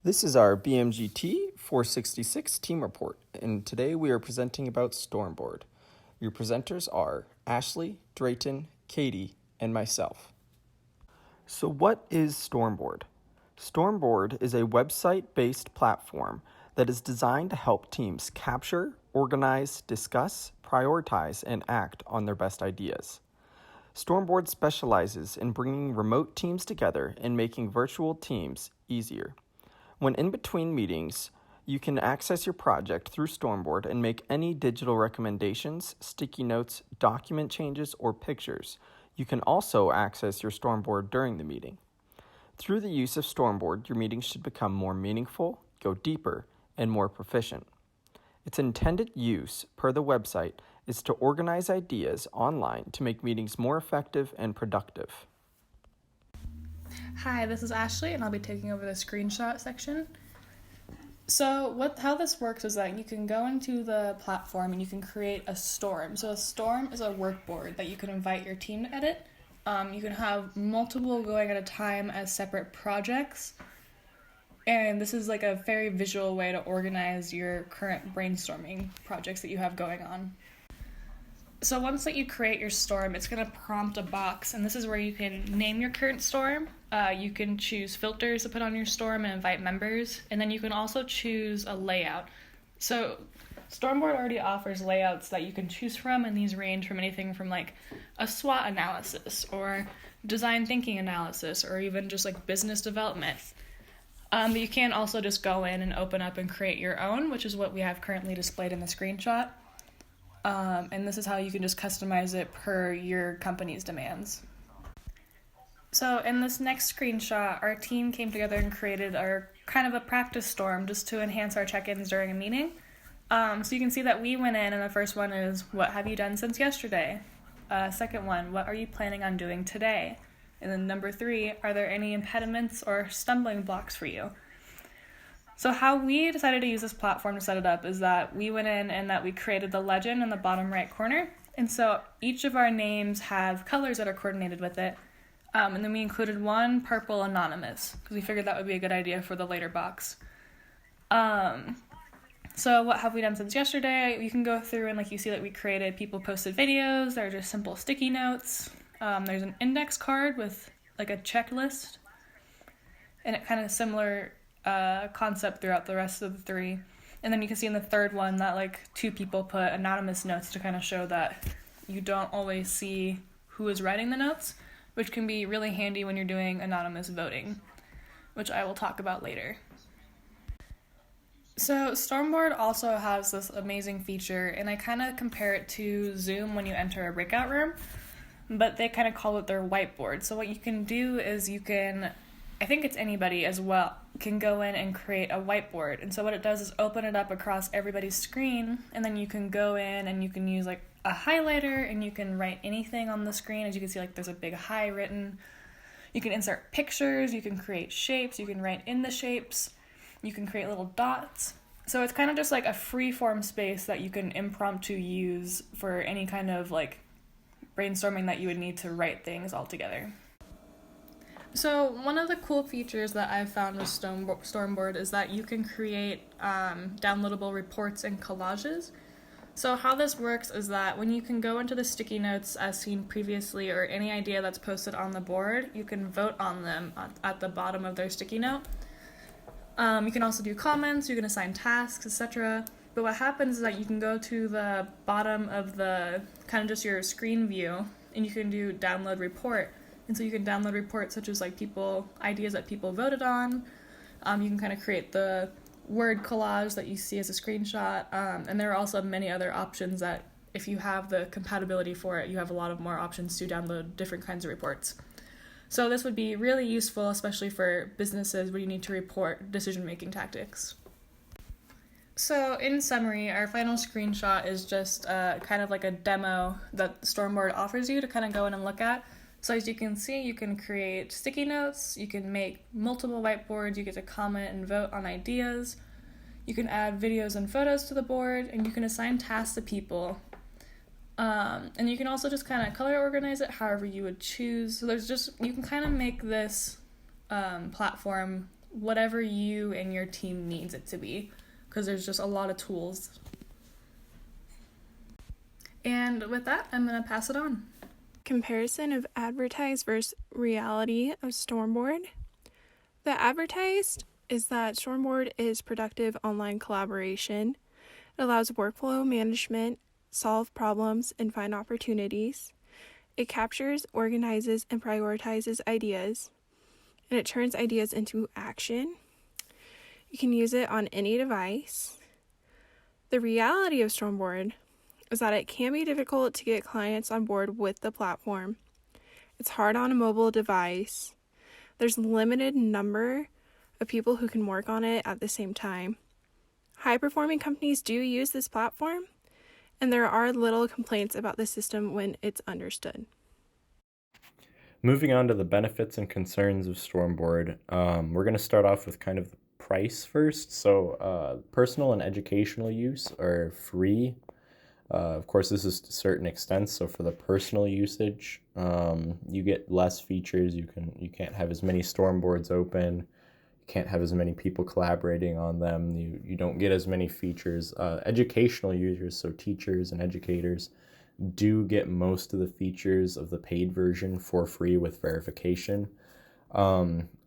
This is our BMGT 466 team report, and today we are presenting about Stormboard. Your presenters are Ashley, Drayton, Katie, and myself. So what is Stormboard? Stormboard is a website-based platform that is designed to help teams capture, organize, discuss, prioritize, and act on their best ideas. Stormboard specializes in bringing remote teams together and making virtual teams easier. When in between meetings, you can access your project through Stormboard and make any digital recommendations, sticky notes, document changes, or pictures. You can also access your Stormboard during the meeting. Through the use of Stormboard, your meetings should become more meaningful, go deeper, and more proficient. Its intended use, per the website, is to organize ideas online to make meetings more effective and productive. Hi, this is Ashley, and I'll be taking over the screenshot section. So how this works is that you can go into the platform and you can create a storm. So a storm is a workboard that you can invite your team to edit. You can have multiple going at a time as separate projects. And this is like a very visual way to organize your current brainstorming projects that you have going on. So once that you create your storm, it's going to prompt a box, and this is where you can name your current storm. You can choose filters to put on your storm and invite members, and then you can also choose a layout. So Stormboard already offers layouts that you can choose from, and these range from anything from like a SWOT analysis or design thinking analysis or even just like business development. But you can also just go in and open up and create your own, which is what we have currently displayed in the screenshot. And this is how you can just customize it per your company's demands. So in this next screenshot, our team came together and created our kind of a practice storm just to enhance our check-ins during a meeting. So you can see that we went in, and the first one is, what have you done since yesterday? Second one, what are you planning on doing today? And then number 3, are there any impediments or stumbling blocks for you? So how we decided to use this platform to set it up is that we went in and that we created the legend in the bottom right corner. And so each of our names have colors that are coordinated with it. And then we included one purple anonymous because we figured that would be a good idea for the later box. So what have we done since yesterday? You can go through and like you see that we created people posted videos. They're just simple sticky notes. There's an index card with like a checklist. And it kind of similar concept throughout the rest of the 3. And then you can see in the third one that like 2 people put anonymous notes to kind of show that you don't always see who is writing the notes, which can be really handy when you're doing anonymous voting, which I will talk about later. So Stormboard also has this amazing feature, and I kind of compare it to Zoom when you enter a breakout room, but they kind of call it their whiteboard. So what you can do is you can, I think it's anybody as well, can go in and create a whiteboard. And so what it does is open it up across everybody's screen, and then you can go in and you can use like a highlighter and you can write anything on the screen. As you can see, like there's a big hi written. You can insert pictures, you can create shapes, you can write in the shapes, you can create little dots. So it's kind of just like a free form space that you can impromptu use for any kind of like brainstorming that you would need to write things all together. So one of the cool features that I've found with Stormboard is that you can create downloadable reports and collages. So how this works is that when you can go into the sticky notes as seen previously or any idea that's posted on the board, you can vote on them at the bottom of their sticky note. You can also do comments, you can assign tasks, etc. But what happens is that you can go to the bottom of the kind of just your screen view and you can do download report. And so you can download reports such as like ideas that people voted on. You can kind of create the word collage that you see as a screenshot. And there are also many other options that if you have the compatibility for it, you have a lot of more options to download different kinds of reports. So this would be really useful, especially for businesses where you need to report decision-making tactics. So in summary, our final screenshot is just kind of like a demo that Stormboard offers you to kind of go in and look at. So as you can see, you can create sticky notes, you can make multiple whiteboards, you get to comment and vote on ideas, you can add videos and photos to the board, and you can assign tasks to people. And you can also just kind of color organize it however you would choose. So you can kind of make this platform whatever you and your team needs it to be, because there's just a lot of tools. And with that, I'm going to pass it on. Comparison of advertised versus reality of Stormboard. The advertised is that Stormboard is productive online collaboration. It allows workflow management, solve problems, and find opportunities. It captures, organizes, and prioritizes ideas, and it turns ideas into action. You can use it on any device. The reality of Stormboard is that it can be difficult to get clients on board with the platform. It's hard on a mobile device. There's a limited number of people who can work on it at the same time. High-performing companies do use this platform, and there are little complaints about the system when it's understood. Moving on to the benefits and concerns of Stormboard, we're going to start off with kind of the price first. So personal and educational use are free. Of course, this is to certain extents. So for the personal usage, you get less features. You can't have as many Stormboards open. You can't have as many people collaborating on them. You don't get as many features. Educational users, so teachers and educators, do get most of the features of the paid version for free with verification.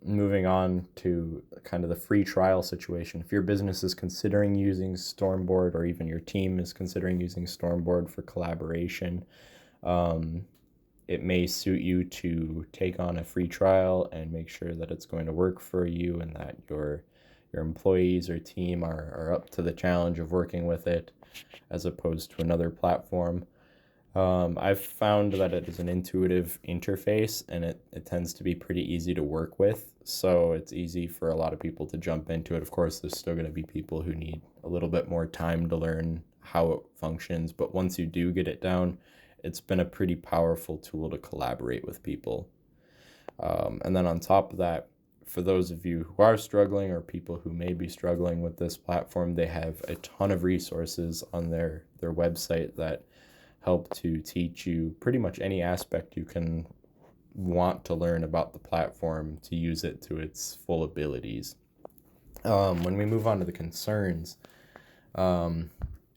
Moving on to kind of the free trial situation. If your business is considering using Stormboard, or even your team is considering using Stormboard for collaboration, it may suit you to take on a free trial and make sure that it's going to work for you and that your employees or team are up to the challenge of working with it, as opposed to another platform. I've found that it is an intuitive interface, and it tends to be pretty easy to work with, so it's easy for a lot of people to jump into it. Of course, there's still going to be people who need a little bit more time to learn how it functions, but once you do get it down, it's been a pretty powerful tool to collaborate with people. And then on top of that, for those of you who are struggling, or people who may be struggling with this platform, they have a ton of resources on their website that help to teach you pretty much any aspect you can want to learn about the platform to use it to its full abilities. When we move on to the concerns,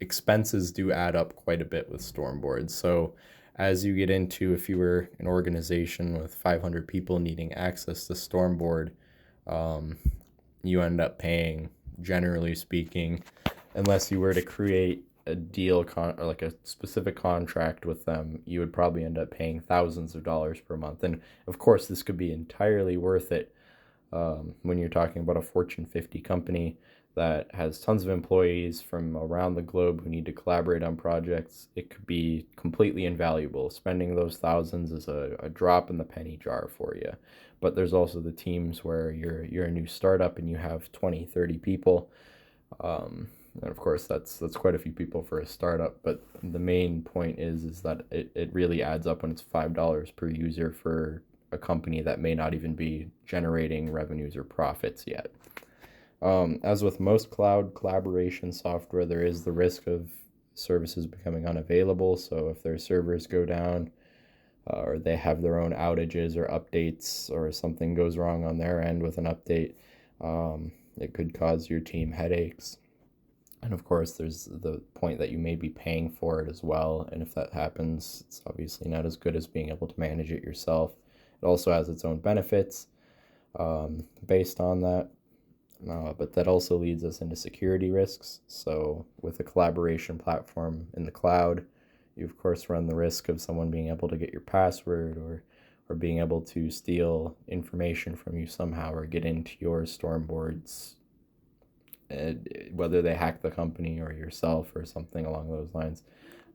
expenses do add up quite a bit with Stormboard. So as you get into, if you were an organization with 500 people needing access to Stormboard, you end up paying, generally speaking, unless you were to create a deal or like a specific contract with them, you would probably end up paying thousands of dollars per month. And of course, this could be entirely worth it when you're talking about a Fortune 50 company that has tons of employees from around the globe who need to collaborate on projects. It could be completely invaluable. Spending those thousands is a drop in the penny jar for you. But there's also the teams where you're a new startup and you have 20, 30 people. And of course, that's quite a few people for a startup, but the main point is that it really adds up when it's $5 per user for a company that may not even be generating revenues or profits yet. As with most cloud collaboration software, there is the risk of services becoming unavailable. So if their servers go down, or they have their own outages or updates, or something goes wrong on their end with an update, it could cause your team headaches. And of course, there's the point that you may be paying for it as well. And if that happens, it's obviously not as good as being able to manage it yourself. It also has its own benefits based on that. But that also leads us into security risks. So with a collaboration platform in the cloud, you of course run the risk of someone being able to get your password, or being able to steal information from you somehow, or get into your Stormboards, whether they hack the company or yourself or something along those lines.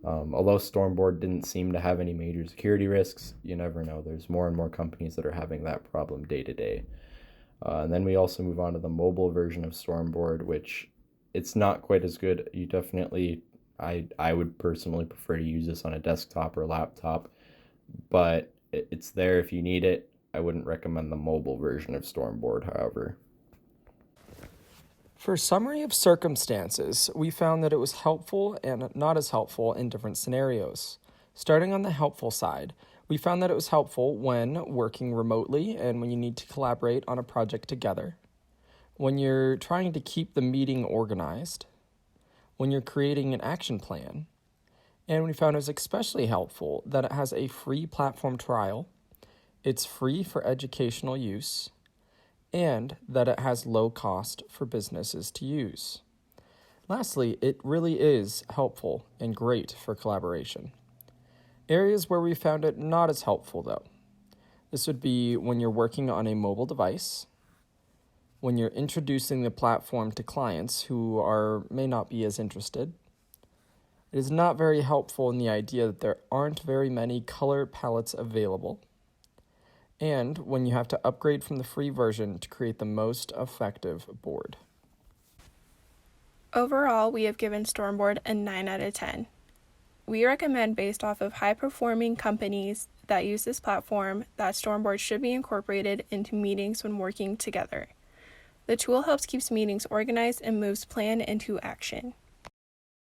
Although Stormboard didn't seem to have any major security risks, you never know. There's more and more companies that are having that problem day to day. And then we also move on to the mobile version of Stormboard, which it's not quite as good. You definitely, I would personally prefer to use this on a desktop or laptop, but it's there if you need it. I wouldn't recommend the mobile version of Stormboard, however. For summary of circumstances, we found that it was helpful and not as helpful in different scenarios. Starting on the helpful side, we found that it was helpful when working remotely and when you need to collaborate on a project together. when you're trying to keep the meeting organized, when you're creating an action plan, and we found it was especially helpful that it has a free platform trial, it's free for educational use, and that it has low cost for businesses to use. Lastly, it really is helpful and great for collaboration. Areas where we found it not as helpful, though. This would be when you're working on a mobile device, when you're introducing the platform to clients who may not be as interested. It is not very helpful in the idea that there aren't very many color palettes available, and when you have to upgrade from the free version to create the most effective board. Overall, we have given Stormboard a 9 out of 10. We recommend, based off of high-performing companies that use this platform, that Stormboard should be incorporated into meetings when working together. The tool helps keep meetings organized and moves plan into action.